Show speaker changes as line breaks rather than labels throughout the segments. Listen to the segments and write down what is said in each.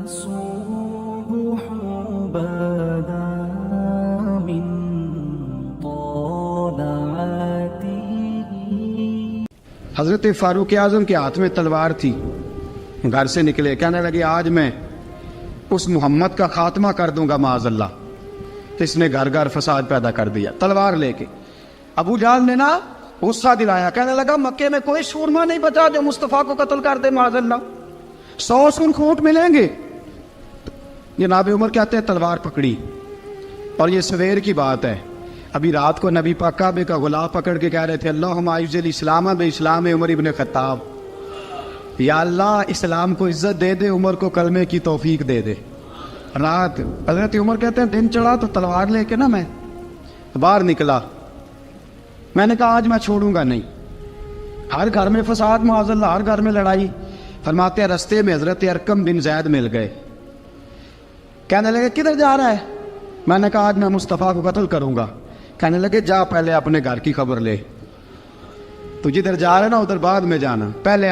الصبح بدا من طلعته.
حضرت فاروق اعظم کے ہاتھ میں تلوار تھی. گھر سے نکلے, کہنے لگے آج میں اس محمد کا خاتمہ کر دوں گا معاذ اللہ. تو اس نے گھر گھر فساد پیدا کر دیا تلوار لے کے. ابو جہل نے نا غصہ دلایا, کہنے لگا مکے میں کوئی سورما نہیں بچا جو مصطفیٰ کو قتل کر دے معاذ اللہ, 100 سون خونٹ ملیں گے. جناب عمر کہتے ہیں تلوار پکڑی, اور یہ سویر کی بات ہے. ابھی رات کو نبی پاک کعبے کا غلاف پکڑ کے کہہ رہے تھے اللہم اعز الاسلام باسلام عمر ابن خطاب, یا اللہ اسلام کو عزت دے دے, عمر کو کلمے کی توفیق دے دے. رات حضرت عمر کہتے ہیں دن چڑھا تو تلوار لے کے نا میں باہر نکلا. میں نے کہا آج میں چھوڑوں گا نہیں. ہر گھر میں فساد معاذ اللہ, ہر گھر میں لڑائی. فرماتے ہیں رستے میں حضرت ارقم بن زید مل گئے. کہنے لگے کدھر جا رہا ہے؟ میں نے کہا آج میں مصطفیٰ کو قتل کروں گا. کہنے لگے جا پہلے اپنے گھر کی خبر لے, تو جدھر جا رہے نا ادھر بعد میں جانا, پہلے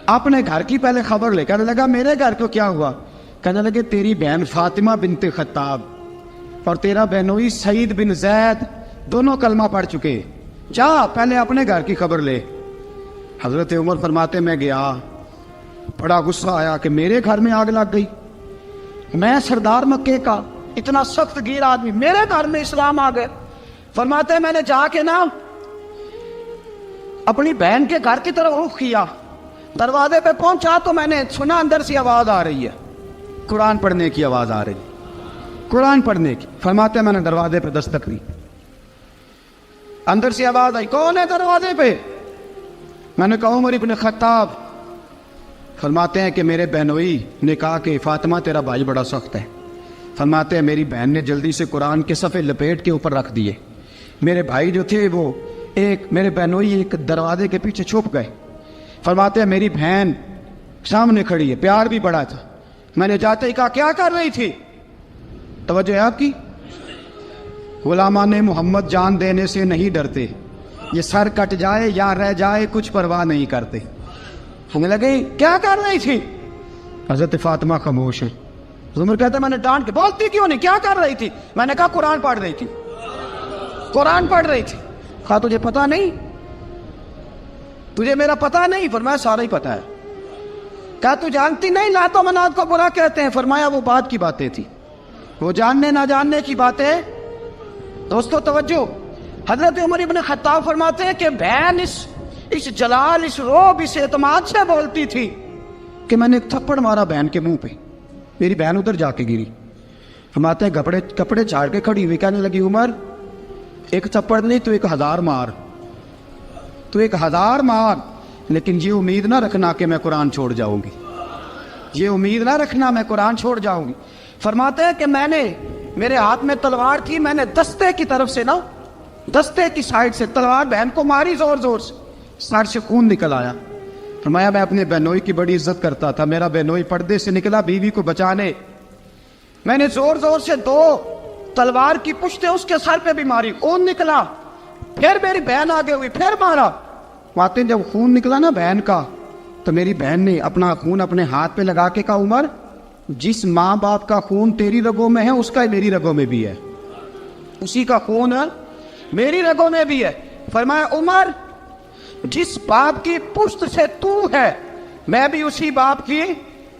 اپنے گھر کی پہلے خبر لے. کہنے لگا میرے گھر کو کیا ہوا؟ کہنے لگے تیری بہن فاطمہ بنت خطاب اور تیرا بہنوئی سعید بن زید دونوں کلمہ پڑھ چکے, جا پہلے اپنے گھر کی خبر لے. حضرت عمر فرماتے میں گیا, بڑا غصہ آیا کہ میرے گھر میں آگ لگ گئی. میں سردار مکے کا اتنا سخت گیر آدمی, میرے گھر میں اسلام آ گئے. فرماتے ہیں میں نے جا کے نا اپنی بہن کے گھر کی طرف رخ کیا. دروازے پہ پہنچا تو میں نے سنا اندر سے آواز آ رہی ہے, قرآن پڑھنے کی آواز آ رہی, قرآن پڑھنے کی. فرماتے ہیں میں نے دروازے پہ دستک دی, اندر سے آواز آئی کون ہے دروازے پہ؟ میں نے کہا عمر ابن خطاب. فرماتے ہیں کہ میرے بہنوئی نے کہا کہ فاطمہ تیرا بھائی بڑا سخت ہے. فرماتے ہیں میری بہن نے جلدی سے قرآن کے صفحے لپیٹ کے اوپر رکھ دیے. میرے بھائی جو تھے وہ میرے بہنوئی ایک دروازے کے پیچھے چھپ گئے. فرماتے ہیں میری بہن سامنے کھڑی ہے, پیار بھی بڑا تھا. میں نے جاتے ہی کہا کیا کر رہی تھی؟ توجہ ہے آپ کی؟ غلامان محمد جان دینے سے نہیں ڈرتے, یہ سر کٹ جائے یا رہ جائے کچھ پرواہ نہیں کرتے. ہمیں لگے کیا کر رہی تھی؟ حضرت فاطمہ خاموش ہے. عمر کہتا ہے میں نے ڈانٹ کے, بولتی کیوں نہیں, کیا کر رہی تھی؟ میں نے کہا قرآن پڑھ رہی تھی, قرآن پڑھ رہی تھی. کہا تجھے پتا نہیں, تجھے میرا پتا نہیں؟ فرمایا سارا ہی پتا ہے. کہا تو جانتی نہیں لات و منات کو برا کہتے ہیں؟ فرمایا وہ بات کی باتیں تھی, وہ جاننے نہ جاننے کی باتیں. دوستو توجہ, حضرت عمر ابن خطاب فرماتے ہیں کہ بہن اس جلال, اس روب, اس اعتماد سے بولتی تھی کہ میں نے ایک تھپڑ مارا بہن کے منہ پہ, میری بہن ادھر جا کے گری. فرماتے ہیں کپڑے جھاڑ کے کھڑی ہوئی, کہنے لگی عمر ایک تھپڑ نہیں تو 1000 مار, تو 1000 مار, لیکن یہ امید نہ رکھنا کہ میں قرآن چھوڑ جاؤں گی, یہ امید نہ رکھنا میں قرآن چھوڑ جاؤں گی. فرماتے ہیں کہ میرے ہاتھ میں تلوار تھی, میں نے دستے کی طرف سے نا, دستے کی سائڈ سے تلوار بہن کو ماری زور زور سے, سر سے خون نکل آیا. فرمایا میں اپنے بہنوئی کی بڑی عزت کرتا تھا, میرا بہنوئی پردے سے نکلا بیوی کو بچانے, میں نے زور زور سے 2 تلوار کی پشتیں اس کے سر پہ بھی ماری, خون نکلا. پھر میری بہن آگے ہوئی, پھر مارا. واقعی جب خون نکلا نا بہن کا, تو میری بہن نے اپنا خون اپنے ہاتھ پہ لگا کے کہا عمر جس ماں باپ کا خون تیری رگوں میں ہے اس کا میری رگوں میں بھی ہے, اسی کا خون میری رگوں میں بھی ہے. فرمایا عمر جس باپ کی پشت سے تو ہے میں بھی اسی باپ کی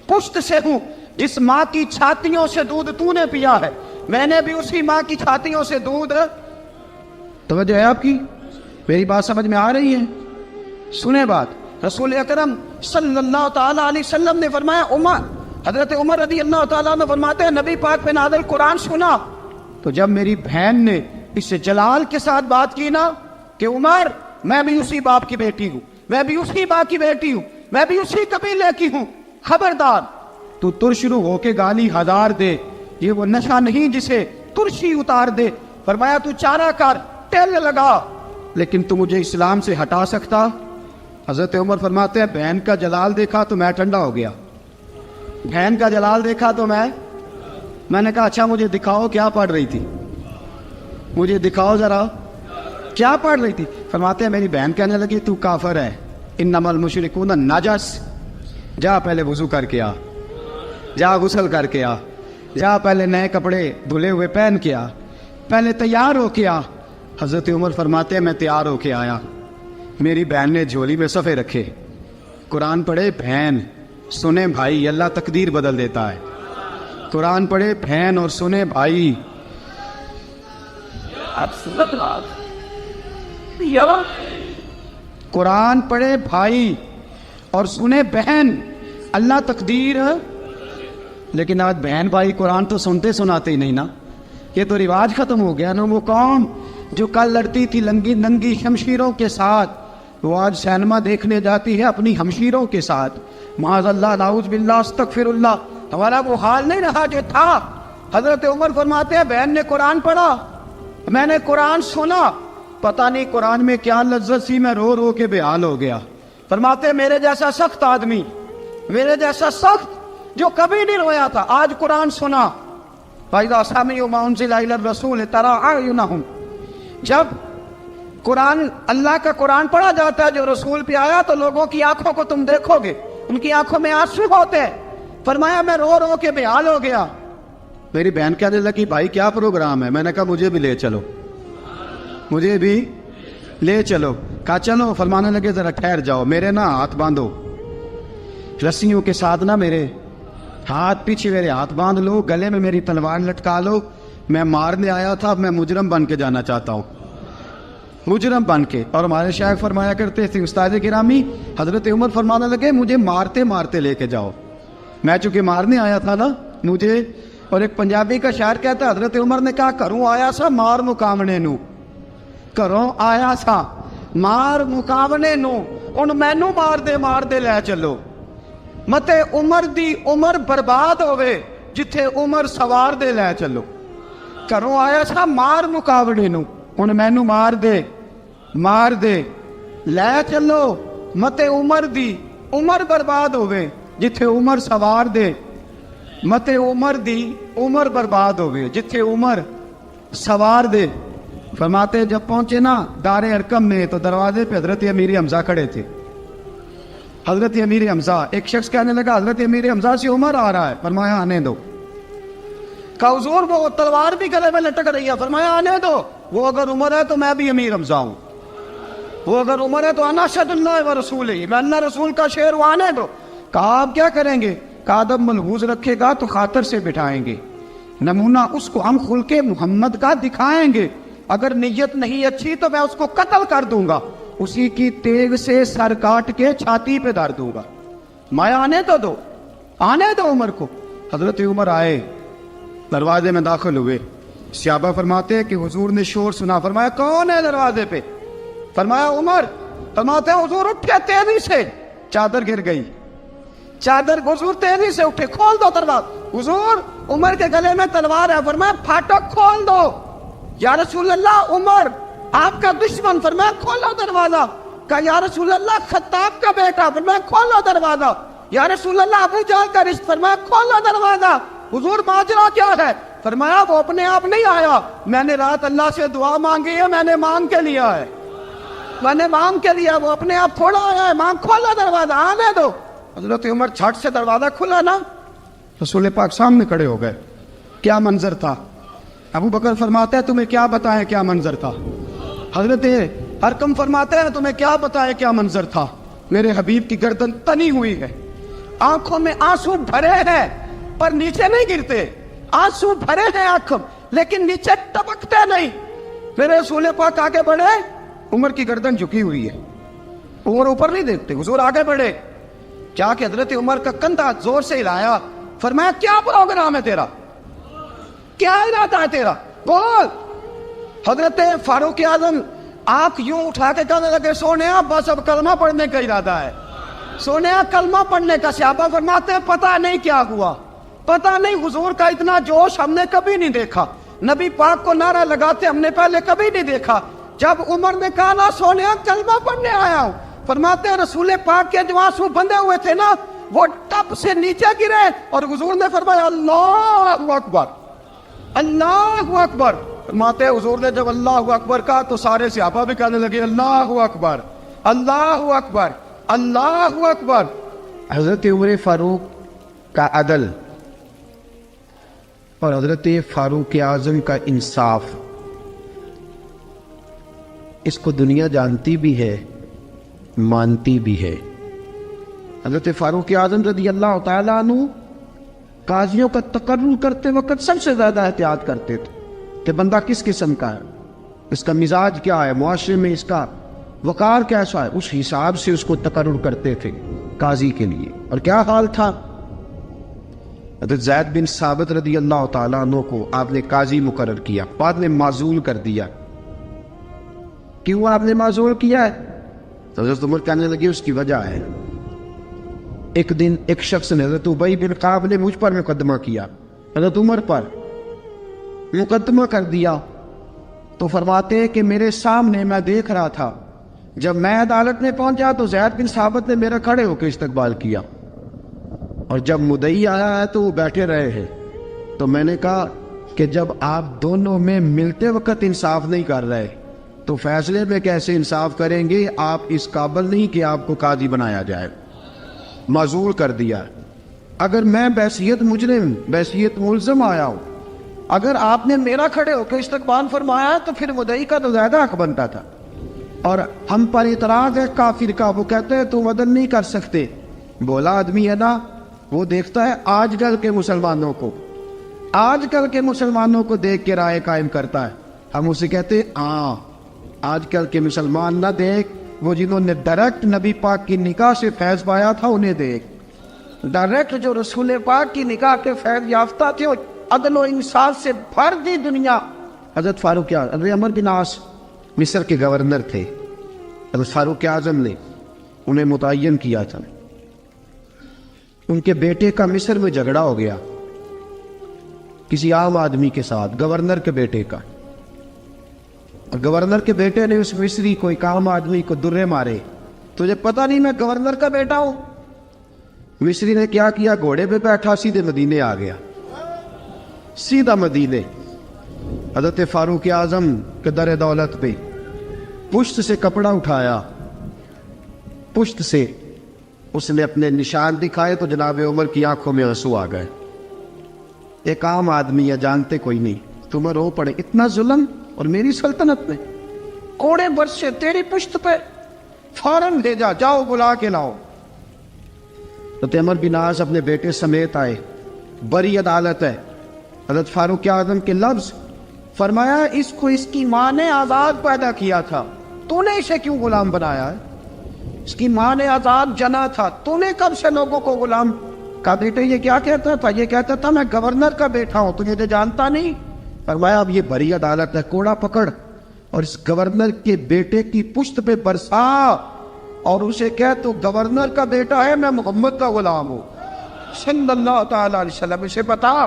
پشت سے ہوں, جس ماں کی چھاتیوں سے دودھ تو نے پیا ہے میں نے بھی اسی ماں کی چھاتیوں سے دودھ. توجہ ہے آپ کی؟ میری بات سمجھ میں آ رہی ہے؟ سنیں بات. رسول اکرم صلی اللہ تعالیٰ علیہ وسلم نے فرمایا, حضرت عمر رضی اللہ تعالیٰ نے فرماتے ہیں نبی پاک پہ نازل قرآن سنا تو جب میری بہن نے اس جلال کے ساتھ بات کی نا کہ عمر میں بھی اسی باپ کی بیٹی ہوں, میں بھی اسی باپ کی بیٹی ہوں, میں بھی اسی قبیلے کی ہوں, خبردار تو ترشرو ہو کے گالی 1000 دے, یہ وہ نشہ نہیں جسے ترشی اتار دے. فرمایا تو چارہ کر, ٹیل لگا, لیکن تو مجھے اسلام سے ہٹا سکتا؟ حضرت عمر فرماتے ہیں بہن کا جلال دیکھا تو میں ٹھنڈا ہو گیا, بہن کا جلال دیکھا تو میں نے کہا اچھا مجھے دکھاؤ کیا پڑھ رہی تھی, مجھے دکھاؤ ذرا کیا پڑھ رہی تھی. فرماتے ہیں میری بہن کہنے لگی تو کافر ہے, انما المشرکون نجس, جا پہلے وضو کر کے آ. جا غسل کر کے آ، جا پہلے نئے کپڑے دھلے ہوئے پہن کے آ، پہلے تیار ہو کے آ۔ حضرت عمر فرماتے ہیں میں تیار ہو کے آیا، میری بہن نے جھولی میں صفحے رکھے، قرآن پڑھے بہن، سنے بھائی، اللہ تقدیر بدل دیتا ہے۔ قرآن پڑھے بہن اور سنے بھائی، قرآن پڑھے بھائی اور سنے بہن، اللہ تقدیر۔ لیکن آج بہن بھائی قرآن تو سنتے سناتے ہی نہیں نا، یہ تو رواج ختم ہو گیا نا۔ وہ قوم جو کل لڑتی تھی ننگی شمشیروں کے ساتھ، وہ آج سینما دیکھنے جاتی ہے اپنی ہمشیروں کے ساتھ۔ معاذ اللہ، نعوذ باللہ، استغفر اللہ۔ ہمارا وہ حال نہیں رہا جو تھا۔ حضرت عمر فرماتے ہیں بہن نے قرآن پڑھا، میں نے قرآن سنا، پتہ نہیں قرآن میں کیا لذت سی، میں رو رو کے بے حال ہو گیا۔ فرماتے ہیں میرے جیسا سخت آدمی، میرے جیسا سخت جو کبھی نہیں رویا تھا، آج قرآن سنا۔ فَإِذَا سَمِعُوا مَا أُنزِلَ إِلَى الرَّسُولِ تَرَىٰ أَعْيُنَهُمْ، جب قرآن، اللہ کا قرآن پڑھا جاتا ہے جو رسول پہ آیا، تو لوگوں کی آنکھوں کو تم دیکھو گے، ان کی آنکھوں میں آنسو ہوتے ہیں۔ فرمایا میں رو رو کے بے حال ہو گیا۔ میری بہن کہنے لگی بھائی کیا پروگرام ہے؟ میں نے کہا مجھے بھی لے چلو، مجھے بھی لے چلو۔ کہا چلو۔ فرمانے لگے ذرا ٹھہر جاؤ، میرے نا ہاتھ باندھو رسیوں کے ساتھ، نا میرے ہاتھ پیچھے میرے ہاتھ باندھ لو، گلے میں میری تلوار لٹکا لو، میں مارنے آیا تھا، اب میں مجرم بن کے جانا چاہتا ہوں، مجرم بن کے۔ اور ہمارے شیخ فرمایا کرتے تھے استاد گرامی، حضرت عمر فرمانے لگے مجھے مارتے مارتے لے کے جاؤ، میں چونکہ مارنے آیا تھا نا مجھے۔ اور ایک پنجابی کا شاعر کہتا ہے حضرت عمر نے کہا گھروں آیا سا مار مقامنے نو، گھروں آیا سا مار مقامنے نو، ان مینو مار دے لے چلو، متے عمر دی عمر برباد ہوئے جتھے عمر سوار دے لے چلو۔ گھروں آیا سا مار مقابلے نو، ان مینو مار دے لے چلو، متے عمر دی عمر برباد ہوئے جتھے عمر سوار دے، متے عمر دی عمر برباد ہوئے جتھے عمر سوار دے۔ فرماتے جب پہنچے نا دار ارقم میں تو دروازے پہ حضرت امیر حمزہ کھڑے تھے۔ حضرت امیر حمزہ، ایک شخص کہنے لگا حضرت امیر حمزہ سے عمر آ رہا ہے، فرمایا آنے دو۔ کہا حضور وہ تلوار بھی گلے میں لٹک رہی ہے، فرمایا آنے دو، وہ اگر عمر ہے تو میں بھی امیر حمزہ ہوں، وہ اگر عمر ہے تو انا اشہد اللہ و رسولہ، میں اللہ رسول کا شعر ہوں، آنے دو۔ کہا آپ کیا کریں گے؟ کہا ادب ملحوظ رکھے گا تو خاطر سے بٹھائیں گے، نمونہ اس کو ہم خلق محمد کا دکھائیں گے، اگر نیت نہیں اچھی تو میں اس کو قتل کر دوں گا، اسی کی تیغ سے سر کاٹ کے چھاتی پہ دھر دوں گا، میں آنے تو دو، آنے دو عمر کو۔ حضرت عمر آئے، دروازے میں داخل ہوئے، صحابہ فرماتے ہیں کہ حضور نے شور سنا، فرمایا کون ہے دروازے پہ؟ فرمایا عمر۔ فرماتے ہیں حضور اٹھے تیزی سے، چادر گر گئی، چادر، حضور تیزی سے اٹھے، کھول دو دروازہ، حضور عمر کے گلے میں تلوار ہے، فرمایا پھاٹک کھول دو، یا رسول اللہ عمر آپ کا دشمن، فرمایا کھولو دروازہ، کہا یا رسول اللہ خطاب کا بیٹا، فرمایا کھولو دروازہ، یا رسول اللہ ابو جہل کا رشت، فرمایا کھولو دروازہ، حضور ماجرا کیا ہے؟ فرمایا وہ اپنے آپ نہیں آیا، میں نے رات اللہ سے دعا مانگی ہے، میں نے مانگ کے لیا ہے، میں نے مانگ کے لیا، وہ اپنے آپ تھوڑا آیا ہے، مانگ، کھولو دروازہ، آنے دو۔ حضرت عمر چھٹ سے دروازہ کھلا نا، رسول پاک سامنے کھڑے ہو گئے، کیا منظر تھا؟ ابو بکر فرماتے ہیں تمہیں کیا بتائیں کیا منظر تھا؟ حضرت ارقم فرماتے ہیں تمہیں کیا بتائیں کیا منظر تھا؟ میرے حبیب کی گردن تنی ہوئی ہے، آنکھوں میں آنسو بھرے ہیں پر نیچے نہیں گرتے، آنسو بھرے ہیں آنکھوں لیکن نیچے ٹپکتے نہیں۔ میرے رسول پاک آگے بڑھے، عمر کی گردن جھکی ہوئی ہے، عمر اوپر نہیں دیکھتے، حضور آگے بڑھے، جا کے حضرت عمر کا کندھا زور سے ہلایا، فرمایا کیا پروگرام ہے تیرا، کیا ارادہ ہے تیرا، بول۔ حضرت فاروق اعظم آنکھ یوں اٹھا کے کہنے لگے سونیا بس اب کلمہ پڑھنے کا ارادہ ہے، سونیا کلمہ پڑھنے کا۔ صحابہ فرماتے ہیں پتہ نہیں کیا ہوا، پتہ نہیں، حضور کا اتنا جوش ہم نے کبھی نہیں دیکھا، نبی پاک کو نعرہ لگاتے ہم نے پہلے کبھی نہیں دیکھا۔ جب عمر نے کہا نا سونیا کلمہ پڑھنے آیا ہوں، فرماتے ہیں رسول پاک کے جو آنسو بندے ہوئے تھے نا وہ ٹپ سے نیچے گرے، اور حضور نے فرمایا اللہ اکبر، اللہ اکبر۔ فرماتے ہیں حضور نے جب اللہ اکبر کہا تو سارے صحابہ بھی کہنے لگے اللہ اکبر، اللہ اکبر، اللہ اکبر۔ حضرت عمر فاروق کا عدل اور حضرت فاروق اعظم کا انصاف، اس کو دنیا جانتی بھی ہے، مانتی بھی ہے۔ حضرت فاروق اعظم رضی اللہ تعالیٰ عنہ قاضیوں کا تقرر کرتے وقت سب سے زیادہ احتیاط کرتے تھے کہ بندہ کس قسم کا ہے، اس کا مزاج کیا ہے، معاشرے میں اس کا وقار کیسا ہے، اس حساب سے اس کو تقرر کرتے تھے قاضی کے لیے۔ اور کیا حال تھا، حضرت زید بن ثابت رضی اللہ تعالیٰ عنہ کو آپ نے قاضی مقرر کیا، بعد میں معزول کر دیا۔ کیوں آپ نے معزول کیا ہے؟ تو حضرت عمر کہنے لگے اس کی وجہ ہے، ایک دن ایک شخص نے، حضرت ابی بن کعب نے مجھ پر مقدمہ کیا، حضرت عمر پر مقدمہ کر دیا، تو فرماتے ہیں کہ میرے سامنے میں دیکھ رہا تھا، جب میں عدالت میں پہنچا تو زید بن ثابت نے میرا کھڑے ہو کے استقبال کیا، اور جب مدعی آیا ہے تو وہ بیٹھے رہے ہیں۔ تو میں نے کہا کہ جب آپ دونوں میں ملتے وقت انصاف نہیں کر رہے تو فیصلے میں کیسے انصاف کریں گے؟ آپ اس قابل نہیں کہ آپ کو قاضی بنایا جائے، معزول کر دیا۔ اگر میں بحیثیت مجرم، بحیثیت ملزم آیا ہوں، اگر آپ نے میرا کھڑے ہو کے استقبال فرمایا تو پھر مدعی کا تو زیادہ حق بنتا تھا۔ اور ہم پر اعتراض ہے کافر کا، وہ کہتے ہیں تم عدل نہیں کر سکتے۔ بولا آدمی ہے نا، وہ دیکھتا ہے آج کل کے مسلمانوں کو، آج کل کے مسلمانوں کو دیکھ کے رائے قائم کرتا ہے۔ ہم اسے کہتے ہیں ہاں آج کل کے مسلمان نہ دیکھ، وہ جنہوں نے ڈائریکٹ نبی پاک کی نکاح سے فیض پایا تھا انہیں دیکھ، ڈائریکٹ جو رسول پاک کی نکاح کے فیض یافتہ تھے، عدل و انصاف سے بھر دی دنیا۔ حضرت فاروق اعظم، حضرت عمر بن عاص مصر کے گورنر تھے، حضرت فاروق اعظم نے انہیں متعین کیا تھا۔ ان کے بیٹے کا مصر میں جھگڑا ہو گیا کسی عام آدمی کے ساتھ، گورنر کے بیٹے کا، اور گورنر کے بیٹے نے اس مصری کو، ایک عام آدمی کو درے مارے۔ تجھے پتہ نہیں میں گورنر کا بیٹا ہوں؟ مصری نے کیا کیا، گھوڑے پہ بیٹھا سیدھے مدینے آ گیا، سیدھا مدینے۔ حضرت فاروق اعظم کے در دولت پہ پشت سے کپڑا اٹھایا، پشت سے اس نے اپنے نشان دکھائے تو جناب عمر کی آنکھوں میں آنسو آ گئے۔ ایک عام آدمی ہے، جانتے کوئی نہیں، تمہیں رو پڑے، اتنا ظلم، اور میری سلطنت میں کوڑے برسے تیری پشت پہ، فوراً لے جا، جاؤ بلا کے لاؤ۔ حضرت عمر بن عاص اپنے بیٹے سمیت آئے، بڑی عدالت ہے، حضرت فاروق اعظم کے لفظ، فرمایا اس کو اس کی ماں نے آزاد پیدا کیا تھا، تو نے اسے کیوں غلام بنایا ہے؟ اس کی ماں نے آزاد جنا تھا، تو نے کب سے لوگوں کو غلام؟ کہا بیٹے یہ کیا کہتا تھا؟ یہ کہتا تھا میں گورنر کا بیٹا ہوں، تجھے تو جانتا نہیں۔ فرمایا اب یہ بڑی عدالت ہے، کوڑا پکڑ اور اس گورنر کے بیٹے کی پشت پہ برسا، اور اسے کہہ تو گورنر کا بیٹا ہے، میں محمد کا غلام ہوں صلی اللہ تعالی علیہ وسلم۔ اسے بتا،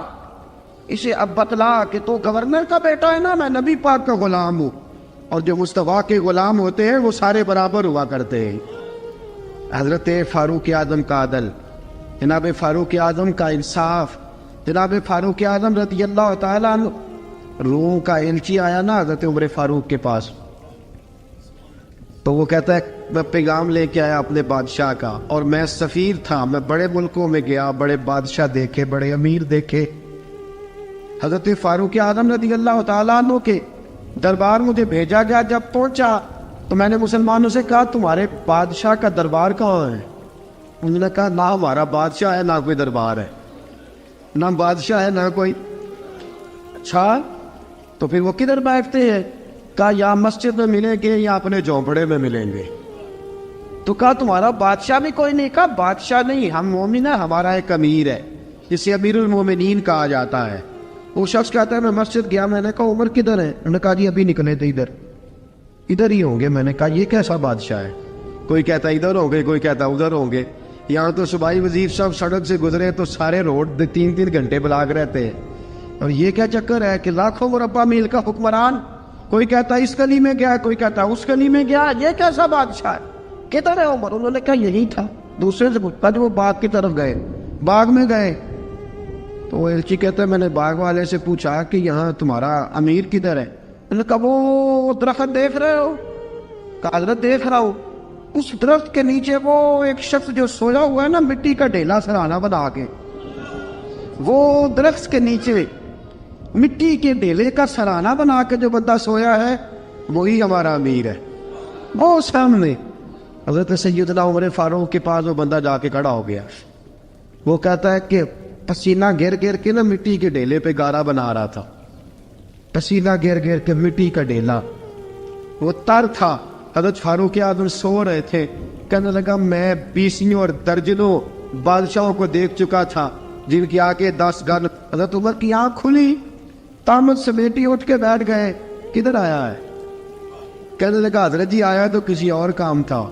اسے اب بتلا کہ تو گورنر کا بیٹا ہے نا، میں نبی پاک کا غلام ہوں، اور جو مصطفیٰ کے غلام ہوتے ہیں وہ سارے برابر ہوا کرتے ہیں۔ حضرت فاروق اعظم کا عدل، جناب فاروق اعظم کا انصاف، جناب فاروق اعظم رضی اللہ تعالیٰ عنہ۔ روم کا ایلچی آیا نا حضرت عمر فاروق کے پاس، تو وہ کہتا ہے میں پیغام لے کے آیا اپنے بادشاہ کا، اور میں سفیر تھا، میں بڑے ملکوں میں گیا، بڑے بادشاہ دیکھے، بڑے امیر دیکھے۔ حضرت فاروق اعظم رضی اللہ تعالیٰ عنہ کے دربار مجھے بھیجا گیا، جب پہنچا تو میں نے مسلمانوں سے کہا تمہارے بادشاہ کا دربار کہاں ہے؟ انہوں نے کہا نہ ہمارا بادشاہ ہے نہ کوئی دربار ہے، نہ بادشاہ ہے نہ کوئی۔ اچھا تو پھر وہ کدھر بیٹھتے ہیں؟ کہا یا مسجد میں ملیں گے یا اپنے جھونپڑے میں ملیں گے۔ تو کہا تمہارا بادشاہ بھی کوئی نہیں؟ کہا بادشاہ نہیں، ہم مومن ہیں، ہمارا ایک امیر ہے جسے امیر المومنین کہا جاتا ہے۔ وہ شخص کہتا ہے میں مسجد گیا، میں نے کہا عمر کدھر ہے؟ انہوں نے کہا جی ابھی نکلے تھے، ادھر ہی ہوں گے۔ میں نے کہا یہ کیسا بادشاہ ہے؟ کوئی کہتا ادھر ہوں گے، کوئی کہتا ادھر ہوں گے۔ یہاں تو صوبائی وزیر صاحب سڑک سے گزرے تو سارے روڈ 3 گھنٹے بلاک رہتے ہیں، اور یہ کیا چکر ہے کہ لاکھوں مربع میل کا حکمران، کوئی کہتا اس گلی میں گیا، کوئی کہتا اس گلی میں گیا، یہ کیسا بادشاہ ہے؟ کدھر ہے عمر؟ انہوں نے کہا یہی تھا۔ دوسرے سے پوچھتا جو وہ باغ کی طرف گئے، باغ میں گئے تو وہ ایلچی کہتا ہے میں نے باغ والے سے پوچھا کہ یہاں تمہارا امیر کدھر ہے؟ انہوں نے کہا وہ درخت دیکھ رہے ہو؟ کہا حضرت دیکھ رہا ہوں۔ اس درخت کے نیچے وہ ایک شخص جو سویا ہوا ہے نا، مٹی کا ڈھیلا سرہانا بنا کے، وہ درخت کے نیچے مٹی کے ڈھیلے کا سرانہ بنا کے جو بندہ سویا ہے وہی ہمارا امیر ہے. وہ سامنے حضرت سیدنا عمر فاروق کے پاس وہ بندہ جا کے کھڑا ہو گیا. وہ کہتا ہے کہ پسینہ گر گر کے نا مٹی کے ڈھیلے پہ گارا بنا رہا تھا. پسینہ گر گر کے مٹی کا ڈھیلا وہ تر تھا. حضرت فاروق اعظم سو رہے تھے. کہنے لگا میں بیسیوں اور درجنوں بادشاہوں کو دیکھ چکا تھا جن کی آنکھیں 10 گن. حضرت عمر کی آنکھ کھلی, تامت سمیٹی اٹھ کے بیٹھ گئے. کدھر آیا ہے؟ کہنے لگا حضرت جی آیا تو کسی اور کام تھا,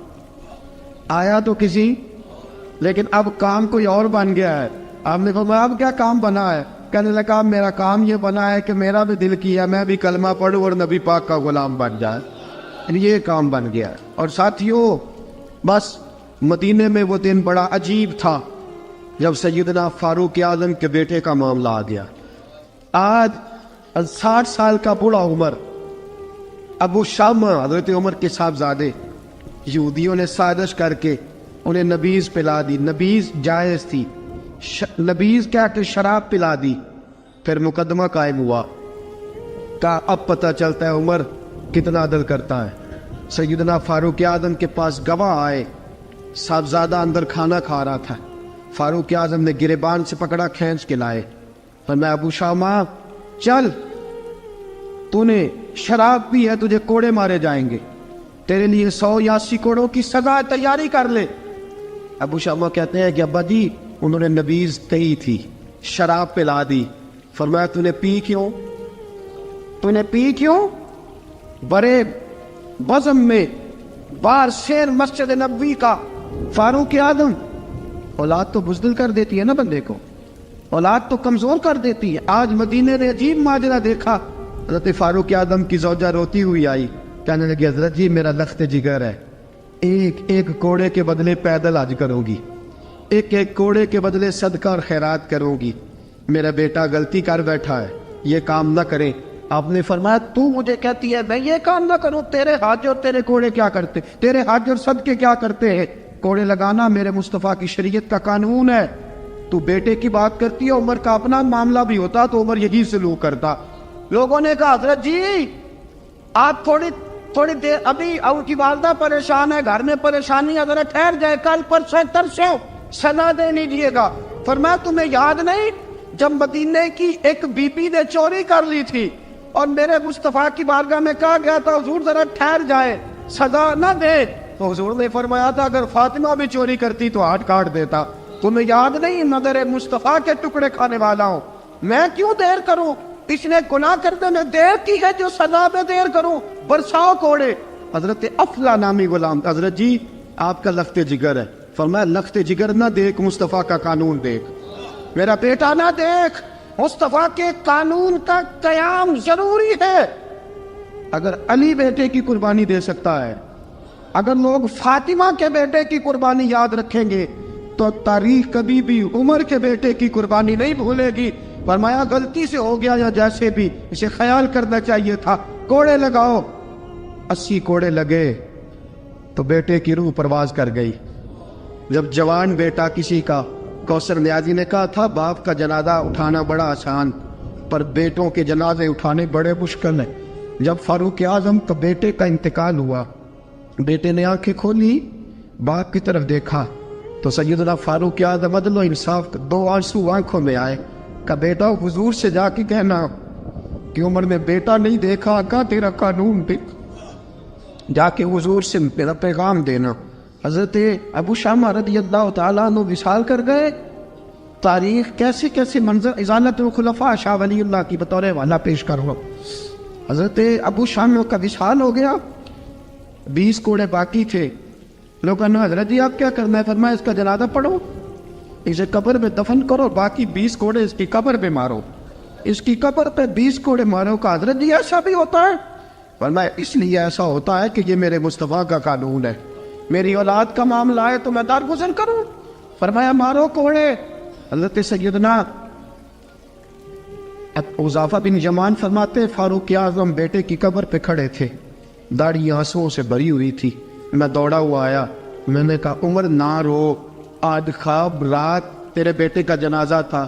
آیا تو کسی, لیکن اب کام کوئی اور بن گیا ہے. آپ نے فرمایا اب کیا کام بنا ہے؟ کہنے لگا اب میرا کام یہ بنا ہے کہ میرا بھی دل کیا میں بھی کلمہ پڑھوں اور نبی پاک کا غلام بن جائے. یہ کام بن گیا ہے. اور ساتھیوں بس مدینے میں وہ دن بڑا عجیب تھا جب سیدنا فاروق اعظم کے بیٹے کا معاملہ آ گیا. آج 60 سال کا بوڑھا عمر ابو شامہ حضرت عمر کے صاحبزادے یہودیوں نے سازش کر کے انہیں نبیذ پلا دی. نبیذ جائز تھی, نبیذ کیا کہ شراب پلا دی. پھر مقدمہ قائم ہوا. کہا اب پتہ چلتا ہے عمر کتنا عدل کرتا ہے. سیدنا فاروق اعظم کے پاس گواہ آئے. صاحبزادہ اندر کھانا کھا رہا تھا. فاروق اعظم نے گریبان سے پکڑا, کھینچ کے لائے. فرمایا ابو شامہ چل, تو نے شراب پی ہے, تجھے کوڑے مارے جائیں گے, تیرے لیے 100 یا 80 کوڑوں کی سزا تیاری کر لے. ابو شامہ کہتے ہیں کہ ابا جی انہوں نے نبیذ کہی تھی, شراب پلا دی. فرمایا تو نے پی کیوں؟ تو نے پی کیوں؟ بڑے بزم میں بار شیر مسجد نبوی کا فاروق اعظم. اولاد تو بزدل کر دیتی ہے نا بندے کو, اولاد تو کمزور کر دیتی ہے. آج مدینے نے عجیب ماجرا دیکھا. حضرت فاروق اعظم کی زوجہ روتی ہوئی آئی, کہنے لگی حضرت جی میرا لخت جگر ہے, ایک کوڑے کے بدلے پیدل حج کروں گی, ایک کوڑے کے بدلے صدقہ اور خیرات کروں گی. میرا بیٹا غلطی کر بیٹھا ہے, یہ کام نہ کرے. آپ نے فرمایا تو مجھے کہتی ہے میں یہ کام نہ کروں؟ تیرے حج اور تیرے کوڑے کیا کرتے, تیرے حج اور صدقے کیا کرتے ہیں؟ کوڑے لگانا میرے مصطفیٰ کی شریعت کا قانون ہے. تو بیٹے کی بات کرتی ہے, عمر کا اپنا معاملہ بھی ہوتا تو عمر یہی سلوک کرتا. لوگوں نے کہا حضرت جی آپ تھوڑی دیر, ابھی ان کی والدہ پریشان ہے, گھر میں پریشانی ہے, ذرا ٹھہر جائے, کل پرسوں ترسوں سزا دے لیجیے گا. فرمایا تمہیں یاد نہیں جب مدینے کی ایک بی بی نے چوری کر لی تھی اور میرے مصطفیٰ کی بارگاہ میں کہا گیا تھا حضور ذرا ٹھہر جائے, سزا نہ دے, تو حضور نے فرمایا تھا اگر فاطمہ بھی چوری کرتی تو ہاتھ کاٹ دیتا. تمہیں یاد نہیں نظر مصطفیٰ کے ٹکڑے کھانے والا ہوں, میں کیوں دیر کروں؟ اس نے گناہ کرنے میں دیر کی ہے جو سزا میں دیر کروں, برساؤ کوڑے. حضرت افلا نامی غلام, حضرت جی آپ کا لخت جگر ہے. فرمایا لخت جگر نہ دیکھ, مصطفیٰ کا قانون دیکھ. میرا بیٹا نہ دیکھ, مصطفیٰ کے قانون کا قیام ضروری ہے. اگر علی بیٹے کی قربانی دے سکتا ہے, اگر لوگ فاطمہ کے بیٹے کی قربانی یاد رکھیں گے تو تاریخ کبھی بھی عمر کے بیٹے کی قربانی نہیں بھولے گی. فرمایا غلطی سے ہو گیا یا جیسے بھی, اسے خیال کرنا چاہیے تھا. کوڑے لگاؤ. 80 کوڑے لگے تو بیٹے کی روح پرواز کر گئی. جب جوان بیٹا کسی کا, کوثر نیازی نے کہا تھا باپ کا جنازہ اٹھانا بڑا آسان, پر بیٹوں کے جنازے اٹھانے بڑے مشکل ہیں. جب فاروق اعظم کا بیٹے کا انتقال ہوا, بیٹے نے آنکھیں کھولی, باپ کی طرف دیکھا تو سیدنا فاروق اعظم عدل و انصاف, 2 آنسو آنکھوں میں آئے. کہ بیٹا حضور سے جا کے کہنا کہ عمر نے بیٹا نہیں دیکھا, کا تیرا قانون دیکھ, جا کے حضور سے میرا پیغام دینا. حضرت ابو شامہ رضی اللہ تعالیٰ عنہ وصال کر گئے. تاریخ کیسے کیسے منظر ازالت الخلفاء شاہ ولی اللہ کی بطور والا پیش کر رہا. حضرت ابو شامہ کا وصال ہو گیا, 20 کوڑے باقی تھے. لوگوں نے حضرت جی آپ کیا کرنا ہے؟ فرمایا اس کا جنازہ پڑھو, اسے قبر میں دفن کرو, باقی 20 کوڑے اس کی قبر پہ مارو, اس کی قبر پہ 20 کوڑے مارو. کا حضرت جی ایسا بھی ہوتا ہے؟ فرمایا اس لیے ایسا ہوتا ہے کہ یہ میرے مصطفیٰ کا قانون ہے, میری اولاد کا معاملہ ہے تو میں درگزر کروں. فرمایا مارو کوڑے. حضرت سیدنا حذیفہ بن یمان فرماتے فاروق اعظم بیٹے کی قبر پہ کھڑے تھے, داڑھی آنسوؤں سے بھری ہوئی تھی. میں دوڑا ہوا آیا, میں نے کہا عمر نہ رو, آج خواب رات تیرے بیٹے کا جنازہ تھا,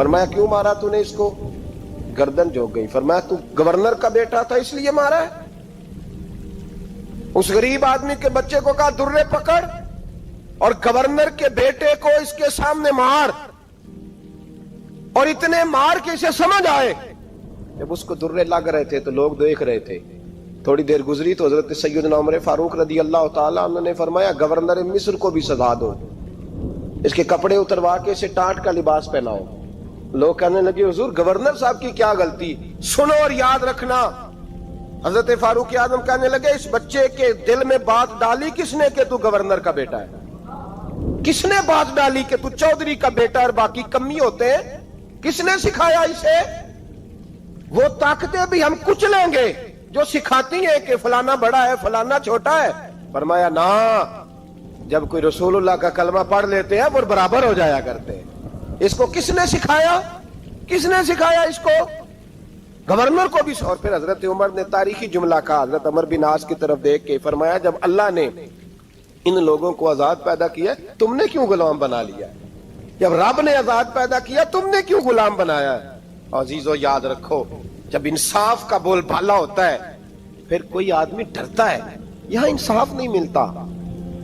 فرمایا کیوں مارا تو نے اس کو؟ گردن جھک گئی. فرمایا تو گورنر کا بیٹا تھا اس لیے مارا ہے؟ اس غریب آدمی کے بچے کو کہا درے پکڑ اور گورنر کے بیٹے کو اس کے سامنے مار, اور اتنے مار کے اسے سمجھ آئے. جب اس کو درے لگ رہے تھے تو لوگ دیکھ رہے تھے. تھوڑی دیر گزری تو حضرت سیدنا عمر فاروق رضی اللہ تعالیٰ عنہ نے فرمایا گورنر مصر کو بھی سزا دو, اس کے کپڑے اتروا کے اسے ٹاٹ کا لباس پہناؤ. لوگ کہنے لگے حضور گورنر صاحب کی کیا غلطی؟ سنو اور یاد رکھنا. حضرت فاروق اعظم کہنے لگے اس بچے کے دل میں بات ڈالی کس نے کہ تو گورنر کا بیٹا ہے؟ کس نے بات ڈالی کہ تو چودھری کا بیٹا اور باقی کمی ہوتے ہیں؟ کس نے سکھایا اسے؟ وہ طاقتیں بھی ہم کچلیں گے جو سکھاتی ہیں کہ فلانا بڑا ہے فلانا چھوٹا ہے. فرمایا نا, جب کوئی رسول اللہ کا کلمہ پڑھ لیتے ہیں وہ برابر ہو جایا کرتے ہیں. اس کو کس نے سکھایا؟ کس نے سکھایا اس کو؟ گورنر کو بھی. اور پھر حضرت عمر نے تاریخی جملہ کہا, حضرت عمر بن عاص کی طرف دیکھ کے فرمایا جب اللہ نے ان لوگوں کو آزاد پیدا کیا تم نے کیوں غلام بنا لیا؟ جب رب نے آزاد پیدا کیا تم نے کیوں غلام بنایا؟ عزیزو یاد رکھو جب انصاف کا بول بالا ہوتا ہے پھر کوئی آدمی ڈرتا ہے. یہاں انصاف نہیں ملتا.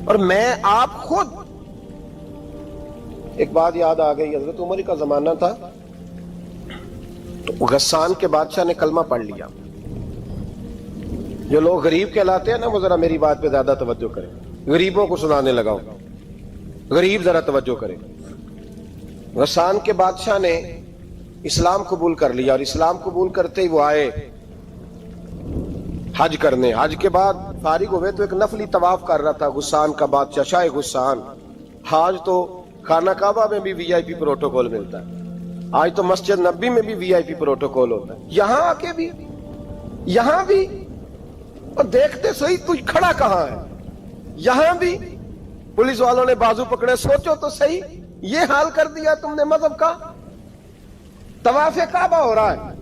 اور میں آپ خود ایک بات یاد آ گئی, حضرت عمر کا زمانہ تھا تو غسان کے بادشاہ نے کلمہ پڑھ لیا. جو لوگ غریب کہلاتے ہیں نا وہ ذرا میری بات پہ زیادہ توجہ کریں. غریبوں کو سنانے لگا ہوں, غریب ذرا توجہ کریں. غسان کے بادشاہ نے اسلام قبول کر لیا اور اسلام قبول کرتے ہی وہ آئے حج کرنے. حج کے بعد فارغ ہوئے تو ایک نفلی طواف کر رہا تھا غسان کا بادشاہ شاہ غسان. حج تو خانہ کعبہ میں بھی وی آئی پی پروٹوکول ملتا ہے, آج تو مسجد نبی میں بھی وی آئی پی پروٹوکول ہوتا ہے, یہاں آ کے بھی یہاں بھی اور دیکھتے صحیح تو کھڑا کہاں ہے. یہاں بھی پولیس والوں نے بازو پکڑے. سوچو تو صحیح یہ حال کر دیا تم نے مذہب کا. طواف کعبہ ہو رہا ہے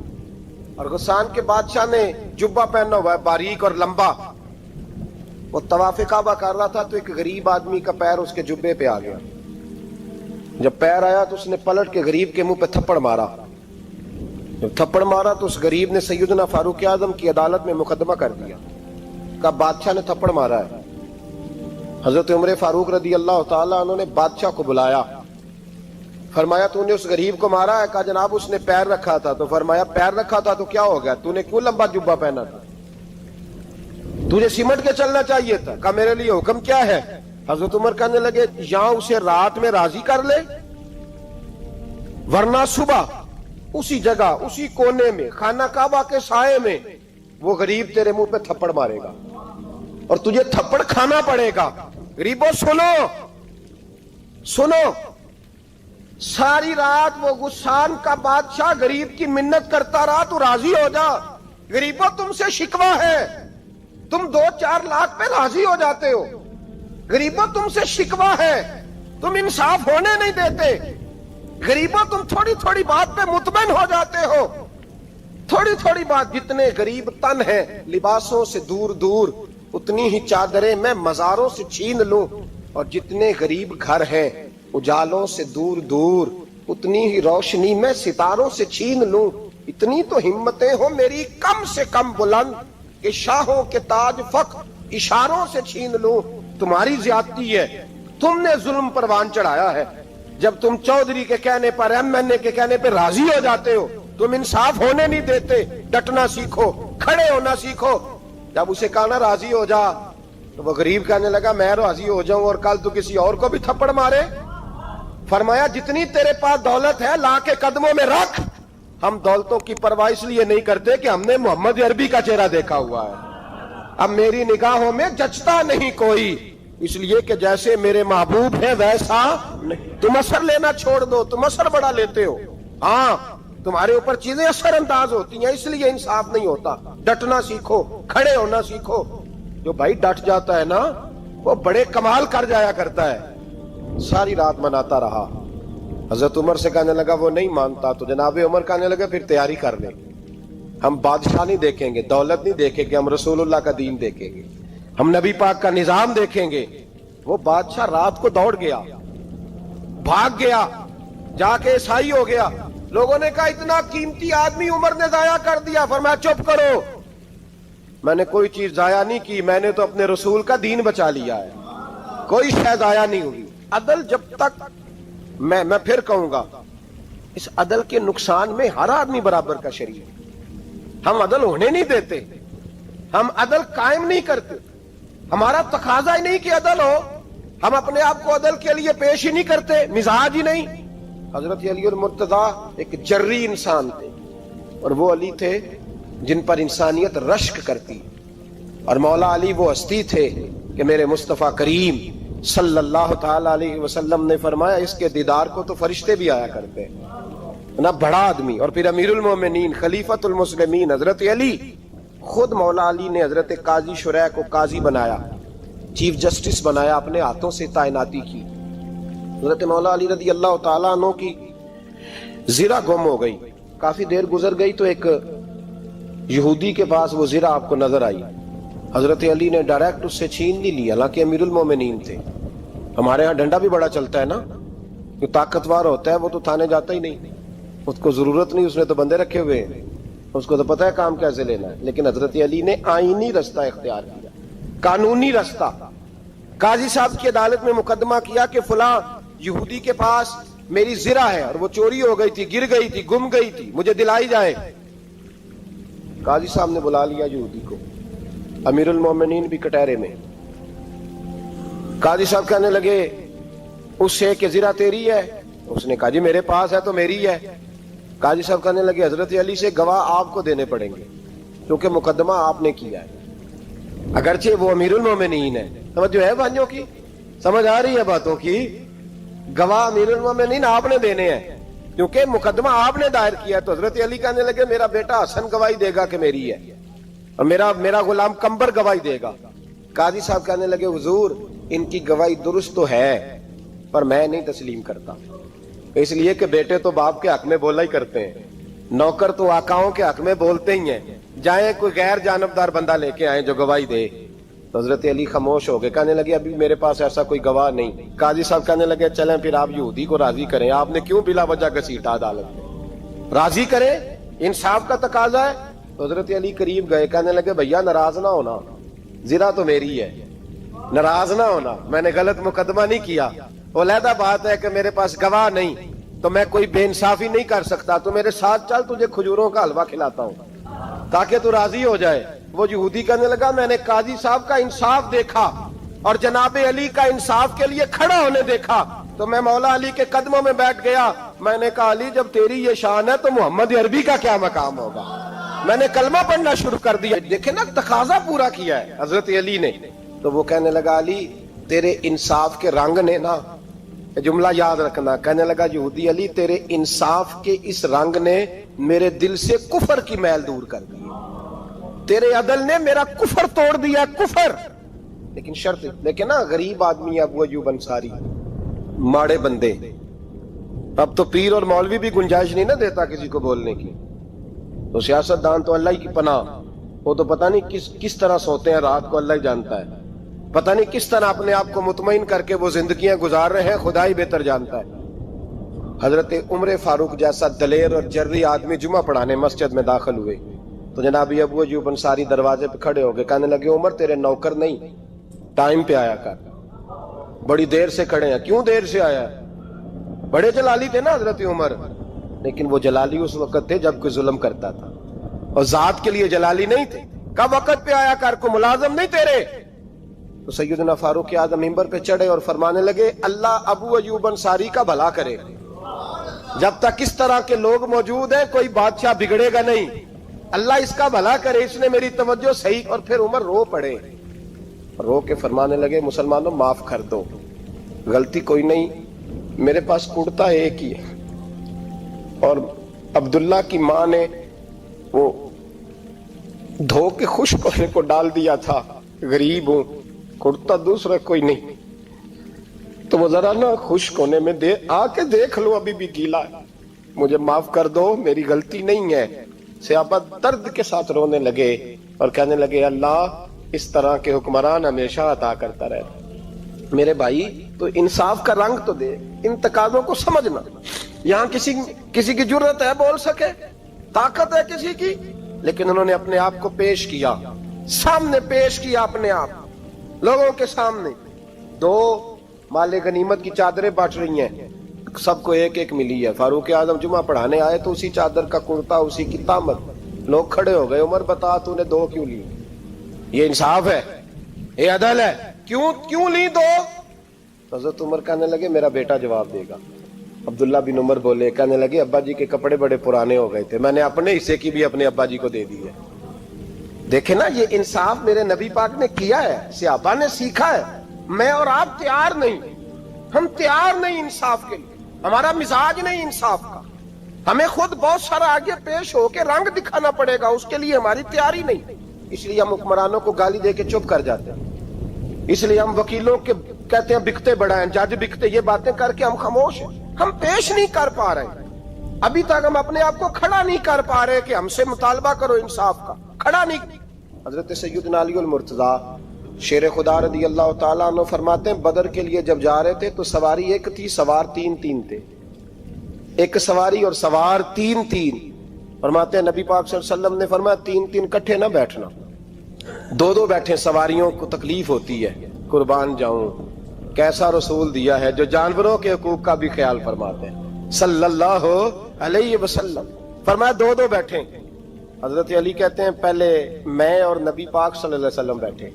اور غسان کے بادشاہ نے جبہ پہنا ہوا ہے باریک اور لمبا. وہ طواف کعبہ کر رہا تھا تو ایک غریب آدمی کا پیر اس کے جبے پہ آ گیا. جب پیر آیا تو اس نے پلٹ کے غریب کے منہ پہ تھپڑ مارا. جب تھپڑ مارا تو اس غریب نے سیدنا فاروق اعظم کی عدالت میں مقدمہ کر دیا, کہا بادشاہ نے تھپڑ مارا ہے. حضرت عمر فاروق رضی اللہ تعالیٰ عنہ نے بادشاہ کو بلایا. فرمایا تو نے اس غریب کو مارا ہے؟ کہا جناب اس نے پیر رکھا تھا. تو فرمایا پیر رکھا تھا تو کیا ہو گیا؟ تو نے کیوں لمبا جبہ پہنا تھا؟ تجھے سمٹ کے چلنا چاہیے تھا. کہا میرے لیے حکم کیا ہے؟ حضرت عمر کہنے لگے یہاں اسے رات میں راضی کر لے ورنہ صبح اسی جگہ اسی کونے میں خانہ کعبہ کے سائے میں وہ غریب تیرے منہ پہ تھپڑ مارے گا اور تجھے تھپڑ کھانا پڑے گا. غریبوں سنو سنو, ساری رات وہ غسان کا بادشاہ غریب کی منت کرتا رہا تو راضی ہو جا. غریبوں تم سے شکوہ ہے, تم 2-4 لاکھ پہ راضی ہو جاتے ہو. غریبوں تم سے شکوہ ہے, تم انصاف ہونے نہیں دیتے. غریبوں تم تھوڑی تھوڑی بات پہ مطمئن ہو جاتے ہو. تھوڑی تھوڑی بات. جتنے غریب تن ہیں لباسوں سے دور دور اتنی ہی چادریں میں مزاروں سے چھین لوں, اور جتنے غریب گھر ہیں اجالوں سے دور دور اتنی ہی روشنی میں ستاروں سے چھین لوں. اتنی تو ہمتیں ہو میری کم سے کم بلند کہ شاہوں کے تاج فخر اشاروں سے چھین لوں. تمہاری زیادتی ہے, تم نے ظلم پروان چڑھایا ہے. جب تم چودھری کے کہنے پر ایم این اے کے کہنے پہ راضی ہو جاتے ہو تم انصاف ہونے نہیں دیتے. ڈٹنا سیکھو, کھڑے ہونا سیکھو. جب اسے کہا نا راضی ہو جا تو وہ غریب کہنے لگا میں راضی ہو جاؤں اور کل تو کسی اور کو بھی تھپڑ مارے. فرمایا جتنی تیرے پاس دولت ہے لا کے قدموں میں رکھ. ہم دولتوں کی پرواہ اس لیے نہیں کرتے کہ ہم نے محمد عربی کا چہرہ دیکھا ہوا ہے. اب میری نگاہوں میں جچتا نہیں کوئی, اس لیے کہ جیسے میرے محبوب ہیں ویسا نہیں. تم اثر لینا چھوڑ دو, تم اثر بڑا لیتے ہو. ہاں تمہارے اوپر چیزیں اثر انداز ہوتی ہیں اس لیے انصاف نہیں ہوتا. ڈٹنا سیکھو, کھڑے ہونا سیکھو. جو بھائی ڈٹ جاتا ہے نا وہ بڑے کمال کر جایا کرتا ہے. ساری رات مناتا رہا. حضرت عمر سے کہنے لگا وہ نہیں مانتا. تو جناب عمر کہنے لگے پھر تیاری کر لیں, ہم بادشاہ نہیں دیکھیں گے, دولت نہیں دیکھیں گے, ہم رسول اللہ کا دین دیکھیں گے, ہم نبی پاک کا نظام دیکھیں گے. وہ بادشاہ رات کو دوڑ گیا, بھاگ گیا, جا کے عیسائی ہو گیا. لوگوں نے کہا اتنا قیمتی آدمی عمر نے ضائع کر دیا. فرمایا چپ کرو, میں نے کوئی چیز ضائع نہیں کی, میں نے تو اپنے رسول کا دین بچا لیا ہے, کوئی شے ضائع نہیں ہوئی. عدل جب تک میں پھر کہوں گا, اس عدل کے نقصان میں ہر آدمی برابر کا شریک ہے. ہم عدل ہونے نہیں دیتے, ہم عدل قائم نہیں کرتے, ہمارا تقاضا ہی نہیں کہ عدل ہو, ہم اپنے آپ کو عدل کے لیے پیش ہی نہیں کرتے, مزاج ہی نہیں. حضرت علی المرتضیٰ ایک جری انسان تھے, اور وہ علی تھے جن پر انسانیت رشک کرتی, اور مولا علی وہ ہستی تھے کہ میرے مصطفیٰ کریم صلی اللہ تعالی علیہ وسلم نے فرمایا اس کے دیدار کو تو فرشتے بھی آیا کرتے ہیں, نا بڑا آدمی. اور پھر امیر المومنین خلیفۃ المسلمین حضرت علی, خود مولا علی نے حضرت قاضی شریح کو قاضی بنایا, چیف جسٹس بنایا, اپنے ہاتھوں سے تعیناتی کی. حضرت مولا علی رضی اللہ تعالیٰ عنہ کی زرہ گم ہو گئی, کافی دیر گزر گئی تو ایک یہودی کے پاس وہ زرہ آپ کو نظر آئی. حضرت علی نے ڈائریکٹ اس سے چھین نہیں لی, حالانکہ امیر المومنین تھے. ہمارے ہاں ڈنڈا بھی بڑا چلتا ہے نا, جو طاقتور ہوتا ہے وہ تو تھانے جاتا ہی نہیں, اس کو ضرورت نہیں, اس نے تو بندے رکھے ہوئے ہیں, اس کو تو پتہ ہے کام کیسے لینا ہے. لیکن حضرت علی نے آئینی رستہ اختیار کیا, قانونی رستہ. قاضی صاحب کی عدالت میں مقدمہ کیا کہ فلاں یہودی کے پاس میری زرہ ہے اور وہ چوری ہو گئی تھی, گر گئی تھی, گم گئی تھی, مجھے دلائی جائے. قاضی صاحب نے بلا لیا یہودی کو, امیر المومنین بھی کٹہرے میں. قاضی صاحب کہنے لگے اس سے کہ زرہ تیری ہے؟ اس نے کہا جی میرے پاس ہے تو میری ہے. قاضی صاحب کہنے لگے حضرت علی سے گواہ آپ کو دینے پڑیں گے کیونکہ مقدمہ آپ نے کیا ہے, اگرچہ وہ امیر المومنین ہے. توجہ ہے بھائیوں کی, سمجھ آ رہی ہے باتوں کی؟ گواہ امیر المومنین آپ نے دینے ہیں کیونکہ مقدمہ آپ نے دائر کیا. تو حضرت علی کہنے لگے میرا بیٹا حسن گواہی دے گا کہ میری ہے, اور میرا غلام کمبر گواہی دے گا. قاضی صاحب کہنے لگے حضور ان کی گواہی درست تو ہے پر میں نہیں تسلیم کرتا, اس لیے کہ بیٹے تو باپ کے حق میں بولا ہی کرتے ہیں, نوکر تو آقاؤں کے حق میں بولتے ہی ہیں, جائیں کوئی غیر جانبدار بندہ لے کے آئیں جو گواہی دے. تو حضرت علی خاموش ہو گئے, کہنے لگے ابھی میرے پاس ایسا کوئی گواہ نہیں. قاضی صاحب کہنے لگے چلیں پھر آپ یہودی کو راضی کریں, آپ نے کیوں بلا وجہ گھسیٹا عدالت میں, راضی کریں, انصاف کا تقاضا ہے. تو حضرت علی قریب گئے, کہنے لگے بھیا ناراض نہ ہونا, زرہ تو میری ہے, ناراض نہ ہونا, میں نے غلط مقدمہ نہیں کیا. علیحدہ بات ہے کہ میرے پاس گواہ نہیں تو میں کوئی بے انصافی نہیں کر سکتا, تو میرے ساتھ چل تجھے کھجوروں کا حلوہ کھلاتا ہوں تاکہ تو راضی ہو جائے. وہ یہودی کہنے لگا میں نے قاضی صاحب کا انصاف دیکھا اور جناب علی کا انصاف کے لیے کھڑا ہونے دیکھا تو میں مولا علی کے قدموں میں بیٹھ گیا. میں نے کہا علی جب تیری یہ شان ہے تو محمد عربی کا کیا مقام ہوگا. میں نے کلمہ پڑھنا شروع کر دیا. دیکھیں نا تقاضا پورا کیا ہے حضرت علی نے. تو وہ کہنے لگا علی تیرے انصاف کے رنگ نے نا, جملہ یاد رکھنا, کہنے لگا یہودی علی تیرے انصاف کے اس رنگ نے میرے دل سے کفر کی میل دور کر دی, تیرے عدل نے میرا کفر توڑ دیا, کفر. لیکن شرط دیکھیں نا, غریب آدمی ابو ایوب انصاری, ماڑے بندے, اب تو پیر اور مولوی بھی گنجائش نہیں نہ دیتا کسی کو بولنے کی. تو سیاست دان تو اللہ کی پناہ, وہ تو پتہ نہیں کس طرح سوتے ہیں رات کو, اللہ ہی جانتا ہے, پتہ نہیں کس طرح اپنے آپ کو مطمئن کر کے وہ زندگیاں گزار رہے ہیں, خدا ہی بہتر جانتا ہے. حضرت عمر فاروق جیسا دلیر اور جرری آدمی جمعہ پڑھانے مسجد میں داخل ہوئے تو جناب ابو ایوب انصاری دروازے پہ کھڑے ہو گئے, کہنے لگے عمر تیرے نوکر نہیں, ٹائم پہ آیا کر, بڑی دیر سے کھڑے ہیں. کیوں دیر سے آیا؟ بڑے جلالی تھے نا حضرت عمر, لیکن وہ جلالی اس وقت تھے جب کوئی ظلم کرتا تھا, اور ذات کے لیے جلالی نہیں تھے. کب وقت پہ آیا کر, کو ملازم نہیں تیرے. تو سیدنا فاروق اعظم ممبر پہ چڑھے اور فرمانے لگے اللہ ابو ایوب انصاری کا بھلا کرے, جب تک اس طرح کے لوگ موجود ہیں کوئی بادشاہ بگڑے گا نہیں, اللہ اس کا بھلا کرے, اس نے میری توجہ صحیح. اور پھر عمر رو پڑے, رو کے فرمانے لگے مسلمانوں معاف کر دو, غلطی کوئی نہیں, میرے پاس کرتا ایک ہی ہے, اور عبداللہ کی ماں نے وہ دھو کے خشک ہونے کو ڈال دیا تھا, غریب ہوں, کرتا دوسرا کوئی نہیں, تو وہ ذرا نا خشک ہونے میں آ کے دیکھ لو ابھی بھی گیلا ہے, مجھے معاف کر دو, میری غلطی نہیں ہے. صحابہ درد کے ساتھ رونے لگے اور کہنے لگے اللہ اس طرح کے حکمران ہمیشہ عطا کرتا رہے. میرے بھائی تو انصاف کا رنگ تو دے, ان تقاضوں کو سمجھنا. یہاں کسی کی جرت ہے بول سکے؟ طاقت ہے کسی کی؟ لیکن انہوں نے اپنے آپ کو پیش کیا، سامنے پیش کیا اپنے آپ لوگوں کے سامنے. 2 مال غنیمت کی چادریں بانٹ رہی ہیں، سب کو ایک ایک ملی ہے. فاروق اعظم جمعہ پڑھانے آئے تو اسی چادر کا کرتا، اسی کی تامت. لوگ کھڑے ہو گئے، عمر بتا تو نے 2 کیوں لی؟ یہ انصاف ہے؟ یہ عدل ہے؟ کیوں لی 2؟ حضرت عمر کہنے لگے میرا بیٹا جواب دے گا. عبداللہ بن عمر بولے، کہنے لگے ابا جی کے کپڑے بڑے پرانے ہو گئے تھے، میں نے اپنے حصے کی بھی اپنے ابا جی کو دے دی ہے. دیکھیں نا، یہ انصاف میرے نبی پاک نے کیا ہے، صحابہ نے سیکھا ہے. میں اور آپ تیار نہیں، ہم تیار نہیں انصاف کے لیے، ہمارا مزاج نہیں انصاف کا. ہمیں خود بہت سارا آگے پیش ہو کے رنگ دکھانا پڑے گا، اس کے لیے ہماری تیاری نہیں. اس لیے ہم حکمرانوں کو گالی دے کے چپ کر جاتے ہیں. اس لیے ہم وکیلوں کے کہتے ہیں بکتے بڑا ہیں، جج بکتے، یہ باتیں کر کے ہم خاموش ہیں. ہم پیش نہیں کر پا رہے، ابھی تک ہم اپنے آپ کو کھڑا نہیں کر پا رہے کہ ہم سے مطالبہ کرو انصاف کا. کھڑا نہیں. حضرت سیدنا علی المرتضی شیر خدا رضی اللہ تعالیٰ عنہ فرماتے ہیں بدر کے لیے جب جا رہے تھے تو سواری ایک تھی، سوار 3 تھے. ایک سواری اور سوار 3. فرماتے ہیں نبی پاک صلی اللہ علیہ وسلم نے فرمایا 3 کٹھے نہ بیٹھنا، 2 بیٹھے، سواریوں کو تکلیف ہوتی ہے. قربان جاؤں، کیسا رسول دیا ہے جو جانوروں کے حقوق کا بھی خیال فرماتے ہیں صلی اللہ علیہ وسلم. فرمایا 2 بیٹھے. حضرت علی کہتے ہیں پہلے میں اور نبی پاک صلی اللہ علیہ وسلم بیٹھے،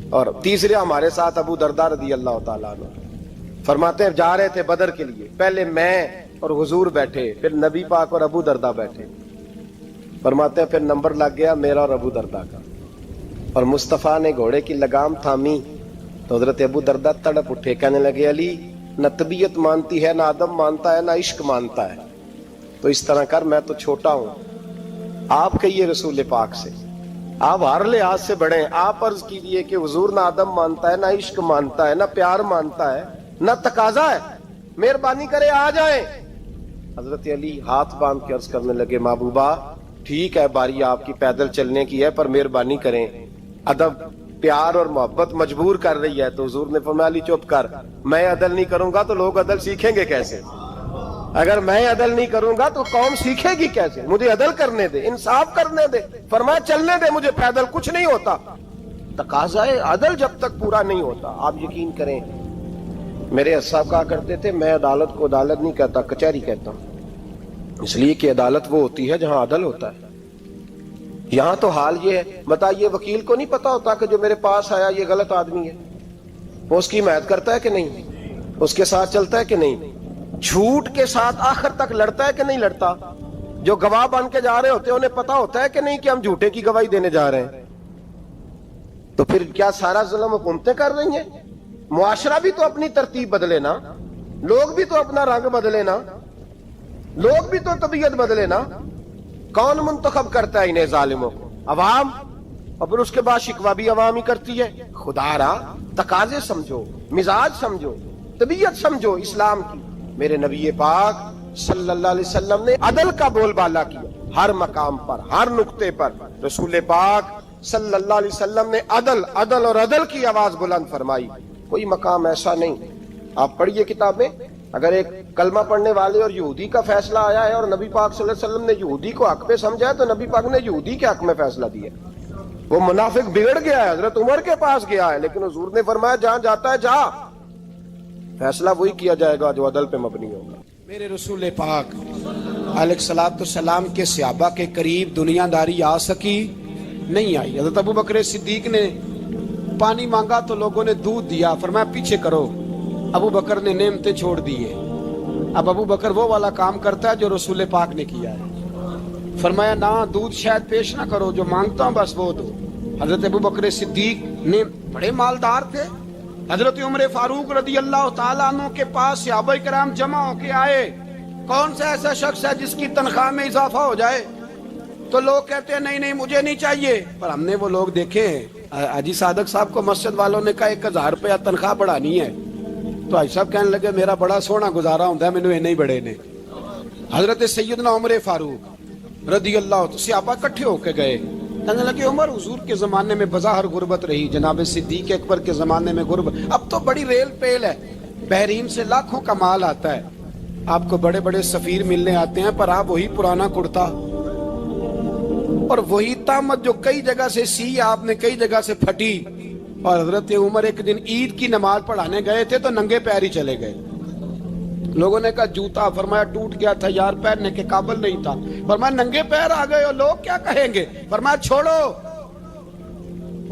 اور تیسرے ہمارے ساتھ ابو درداء رضی اللہ تعالیٰ عنہ. فرماتے ہیں جا رہے تھے بدر کے لیے، پہلے میں اور حضور بیٹھے، پھر نبی پاک اور ابو درداء بیٹھے. فرماتے ہیں پھر نمبر لگ گیا میرا اور ابو درداء کا، اور مصطفیٰ نے گھوڑے کی لگام تھامی تو حضرت ابو درداء تڑپ اٹھے، کہنے لگے علی نہ طبیعت مانتی ہے، نہ ادب مانتا ہے، نہ عشق مانتا ہے، تو اس طرح کر، میں تو چھوٹا ہوں، آپ کہیے رسول پاک سے، آپ ہر لحاظ سے بڑے ہیں، آپ عرض کیجئے کہ حضور نہ ادب مانتا ہے، نہ عشق مانتا ہے، نہ پیار مانتا ہے، نہ تقاضا ہے، مہربانی کرے آ جائیں. حضرت علی ہاتھ باندھ کے عرض کرنے لگے محبوبہ ٹھیک ہے، باری آپ کی پیدل چلنے کی ہے، پر مہربانی کریں، ادب پیار اور محبت مجبور کر رہی ہے. تو حضور نے فرمایا علی چپ کر، میں عدل نہیں کروں گا تو لوگ عدل سیکھیں گے کیسے؟ اگر میں عدل نہیں کروں گا تو قوم سیکھے گی کیسے؟ مجھے عدل کرنے دے، انصاف کرنے دے. فرمایا چلنے دے مجھے پیدل، کچھ نہیں ہوتا. تقاضا عدل جب تک پورا نہیں ہوتا، آپ یقین کریں میرے صاحب کہا کرتے تھے میں عدالت کو عدالت نہیں کہتا، کچہری کہتا ہوں، اس لیے کہ عدالت وہ ہوتی ہے جہاں عدل ہوتا ہے. یہاں تو حال یہ ہے، بتائیے وکیل کو نہیں پتا ہوتا کہ جو میرے پاس آیا یہ غلط آدمی ہے، وہ اس کی حمایت کرتا ہے کہ نہیں، اس کے ساتھ چلتا ہے کہ نہیں، جھوٹ کے ساتھ آخر تک لڑتا ہے کہ نہیں لڑتا. جو گواہ بن کے جا رہے ہوتے ہیں انہیں پتا ہوتا ہے کہ نہیں کہ ہم جھوٹے کی گواہی دینے جا رہے ہیں. تو پھر کیا سارا ظلم حکومتیں کر رہی ہیں؟ معاشرہ بھی تو اپنی ترتیب بدلے نا، لوگ بھی تو اپنا رنگ بدلے نا، لوگ بھی تو طبیعت بدلے نا. کون منتخب کرتا ہے انہیں ظالموں کو؟ عوام، اور پھر اس کے بعد شکوہ بھی عوام ہی کرتی ہے. خدا را تقاضے سمجھو، مزاج سمجھو، طبیعت سمجھو اسلام کی. میرے نبی پاک صلی اللہ علیہ وسلم نے عدل کا بول بالا کیا ہر مقام پر، ہر نقطے پر. رسول پاک صلی اللہ علیہ وسلم نے عدل عدل اور عدل کی آواز بلند فرمائی. کوئی مقام ایسا نہیں. آپ پڑھیے کتابیں، اگر ایک کلمہ پڑھنے والے اور یہودی کا فیصلہ آیا ہے اور نبی پاک صلی اللہ علیہ وسلم نے یہودی کو حق پہ سمجھا ہے تو نبی پاک نے یہودی کے حق میں فیصلہ دیا. وہ منافق بگڑ گیا ہے، حضرت عمر کے پاس گیا ہے، لیکن حضور نے فرمایا جہاں جاتا ہے جا، فیصلہ وہی کیا جائے گا جو عدل پہ مبنی ہوگا. میرے رسول پاک علیہ الصلوۃ والسلام کے صحابہ کے قریب دنیا داری آ سکی نہیں آئی. حضرت ابو بکر صدیق نے پانی مانگا تو لوگوں نے دودھ دیا، فرمایا پیچھے کرو. ابو بکر نے نعمتیں چھوڑ دیے. اب ابو بکر وہ والا کام کرتا ہے جو رسول پاک نے کیا ہے. فرمایا نہ دودھ شاید پیش نہ کرو، جو مانگتا ہوں بس وہ دو. حضرت ابو بکر صدیق نے بڑے مالدار تھے. حضرت عمر فاروق رضی اللہ تعالیٰ عنہ کے پاس صحابہ کرام جمع ہو کے آئے، کون سا ایسا شخص ہے جس کی تنخواہ میں اضافہ ہو جائے؟ تو لوگ کہتے ہیں نہیں نہیں مجھے نہیں چاہیے. پر ہم نے وہ لوگ دیکھے ہیں، حاجی صادق صاحب کو مسجد والوں نے کہا 1000 روپیہ تنخواہ بڑھانی ہے، تو حاجی صاحب کہنے لگے میرا بڑا سونا گزارا ہوتا ہے، مینوں نہیں بڑے نے. حضرت سیدنا عمر فاروق رضی اللہ عنہ صحابہ اکٹھے ہو کے گئے، کہنے لگے عمر حضور کے زمانے میں بظاہر غربت رہی، جناب صدیق اکبر کے زمانے میں غربت، اب تو بڑی ریل پیل ہے، بحرین سے لاکھوں کا مال آتا ہے.
آپ کو بڑے بڑے سفیر ملنے آتے ہیں پر آپ وہی پرانا کرتا اور وہی تامت جو کئی جگہ سے سی آپ نے کئی جگہ سے پھٹی. اور حضرت عمر ایک دن عید کی نماز پڑھانے گئے تھے تو ننگے پیر ہی چلے گئے. لوگوں نے کہا جوتا، فرمایا ٹوٹ گیا تھا یار، پہننے کے قابل نہیں تھا. فرمایا ننگے پیر آ گئے ہو، لوگ کیا کہیں گے؟ فرمایا چھوڑو،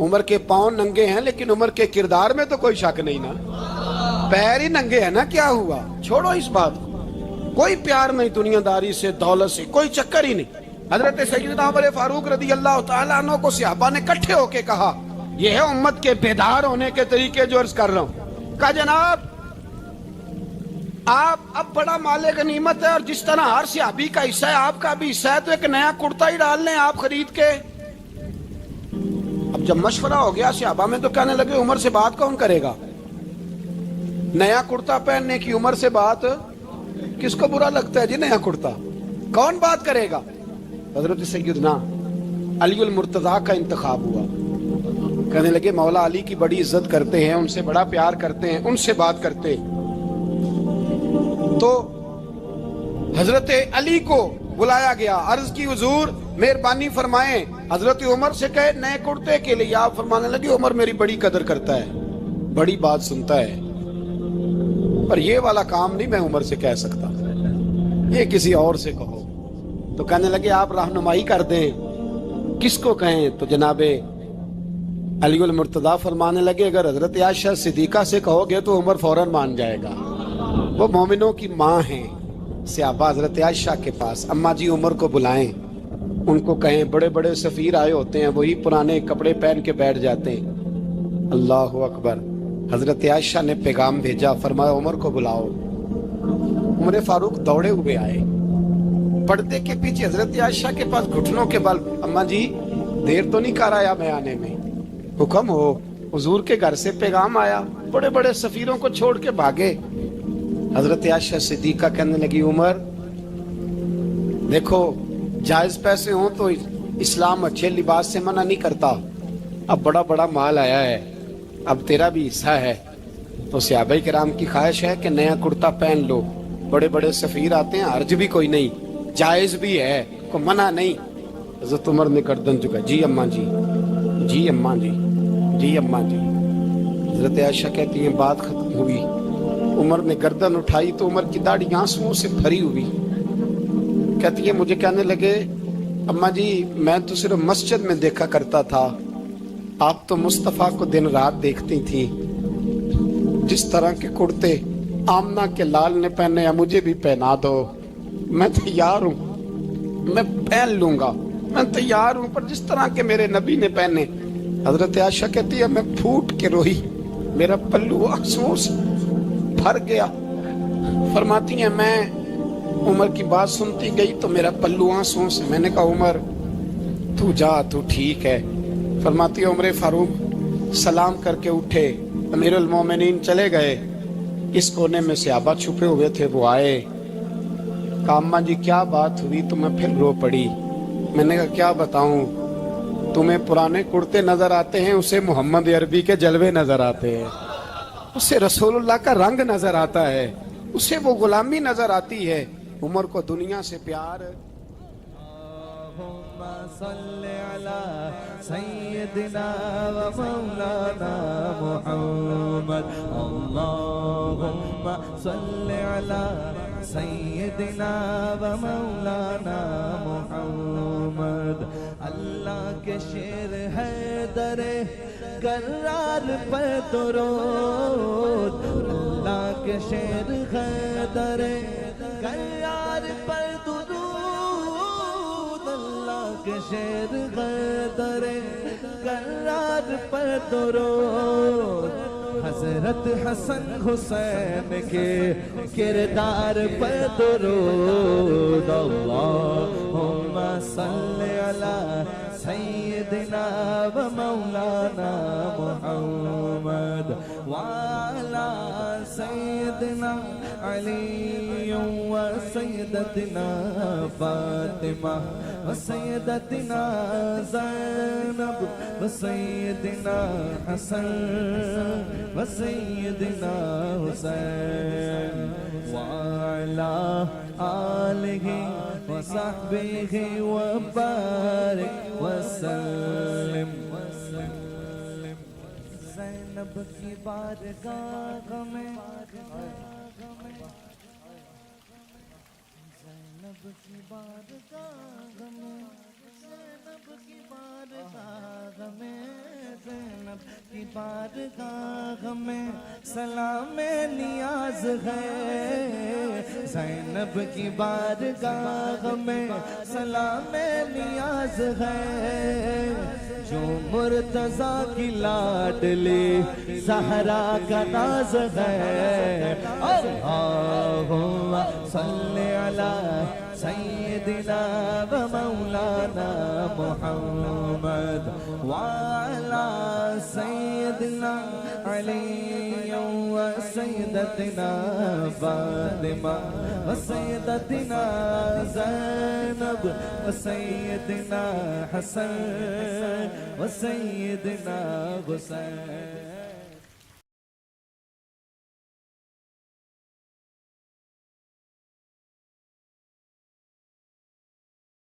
عمر کے پاؤں ننگے ہیں لیکن عمر کے کردار میں تو کوئی شک نہیں نا، پیر ہی ننگے ہیں نا، کیا ہوا؟ چھوڑو اس بات کو. کوئی پیار نہیں دنیا داری سے، دولت سے، کوئی چکر ہی نہیں. حضرت سیدنا عمر فاروق رضی اللہ تعالیٰ عنہ کو صحابہ نے اکٹھے ہو کے کہا، یہ ہے امت کے بیدار ہونے کے طریقے جو عرض کر رہا ہوں. کہا جناب آپ اب بڑا مال غنیمت ہے اور جس طرح ہر صحابی کا حصہ ہے آپ کا بھی حصہ ہے، تو ایک نیا کرتا ہی ڈال لیں آپ خرید کے. اب جب مشورہ ہو گیا صحابہ میں تو کہنے لگے عمر سے بات کون کرے گا؟ نیا کرتا پہننے کی عمر سے بات کس کو برا لگتا ہے جی؟ نیا کرتا کون بات کرے گا؟ حضرت سیدنا علی المرتضیٰ کا انتخاب ہوا. کہنے لگے مولا علی کی بڑی عزت کرتے ہیں، ان سے بڑا پیار کرتے ہیں، ان سے بات کرتے. تو حضرت علی کو بلایا گیا، عرض کی حضور مہربانی فرمائیں. حضرت عمر سے کہے نئے کرتے کے لیے. آپ فرمانے لگے عمر میری بڑی قدر کرتا ہے، بڑی بات سنتا ہے، پر یہ والا کام نہیں میں عمر سے کہہ سکتا، یہ کسی اور سے کہو. تو کہنے لگے آپ رہنمائی کر دیں، کس کو کہیں؟ تو جناب علی المرتضیٰ فرمانے لگے اگر حضرت عائشہ صدیقہ سے کہو گے تو عمر فوراً مان جائے گا، وہ مومنوں کی ماں ہیں. صحابہ حضرت عائشہ کے پاس، اماں جی عمر کو بلائیں، ان کو کہیں بڑے بڑے سفیر آئے ہوتے ہیں وہی پرانے کپڑے پہن کے بیٹھ جاتے ہیں. اللہ اکبر. حضرت عائشہ نے پیغام بھیجا، فرمایا عمر کو بلاؤ. عمر فاروق دوڑے ہوئے آئے، پردے کے پیچھے حضرت عائشہ کے پاس گھٹنوں کے بل. اماں جی دیر تو نہیں کر آیا میں آنے میں؟ حکم ہو. حضور کے گھر سے پیغام آیا، بڑے بڑے سفیروں کو چھوڑ کے بھاگے. حضرت عائشہ صدیقہ کہنے لگی عمر دیکھو جائز پیسے ہوں تو اسلام اچھے لباس سے منع نہیں کرتا، اب بڑا بڑا مال آیا ہے، اب تیرا بھی حصہ ہے، تو صحابہ کرام کی خواہش ہے کہ نیا کرتا پہن لو. بڑے بڑے سفیر آتے ہیں، حرج بھی کوئی نہیں، جائز بھی ہے، کوئی منع نہیں. حضرت عمر نے گردن جھکا، جی اماں جی، جی اماں جی، جی اماں جی. حضرت عائشہ کہتی ہیں بات ختم ہوئی، عمر نے گردن اٹھائی تو عمر کی داڑھی آنسوؤں سے بھری ہوئی. کہتی ہے مجھے کہنے لگے اماں جی میں تو صرف مسجد میں دیکھا کرتا تھا، آپ تو مصطفیٰ کو دن رات دیکھتی تھی، جس طرح کے کرتے آمنہ کے لال نے پہنے ہیں مجھے بھی پہنا دو، میں تیار ہوں، میں پہن لوں گا، میں تیار ہوں، پر جس طرح کے میرے نبی نے پہنے. حضرت عائشہ کہتی ہے میں پھوٹ کے روئی، میرا پلو آنسوؤں سے بھر گیا. فرماتی ہیں میں عمر کی بات سنتی گئی تو میرا پلو آنسوؤں سے. میں نے کہا عمر تو جا، تو ٹھیک ہے. فرماتی ہے عمر فاروق سلام کر کے اٹھے، امیر المومنین چلے گئے. اس کونے میں صحابہ چھپے ہوئے تھے، وہ آئے. کہا اماں جی کیا بات ہوئی؟ تو میں پھر رو پڑی. میں نے کہا کیا بتاؤں، تمہیں پرانے کرتے نظر آتے ہیں، اسے محمد عربی کے جلوے نظر آتے ہیں، اسے رسول اللہ کا رنگ نظر آتا ہے، اسے وہ غلامی نظر آتی ہے. عمر کو دنیا سے پیار.
اللہم صلی علی سیدنا و مولانا محمد. اللہم صلی علی سیدنا و مولانا محمد. اللہ کے شیر ہے در کرار پر درود، اللہ کے شیر ہے در کرار پر درود، اللہ کے شیر ہے در کرار پر درود. حضرت حسن حسین کے کردار پر درود. اللہم صلی علی سیدنا و مولانا محمد وعلی سیدنا علی وسيدتنا فاطمة وسيدتنا زينب وسيدنا حسن وسيدنا حسين وعلى آله وصحبه وبارك وسلم زینب کی بارگاہ میں زینب کی بارگاہ میں زینب کی بارگاہ میں زینب کی بارگاہ میں سلام نیاز ہے زینب کی بارگاہ میں سلام نیاز ہے جو مرتضیٰ کی لاڈلی زہرا کا ناز ہے اللہم صلی علی سیدنا و مولانا محمد وعلی سیدنا علی و سیدتنا فاطمہ و سیدتنا زینب و سیدنا حسن و سیدنا حسین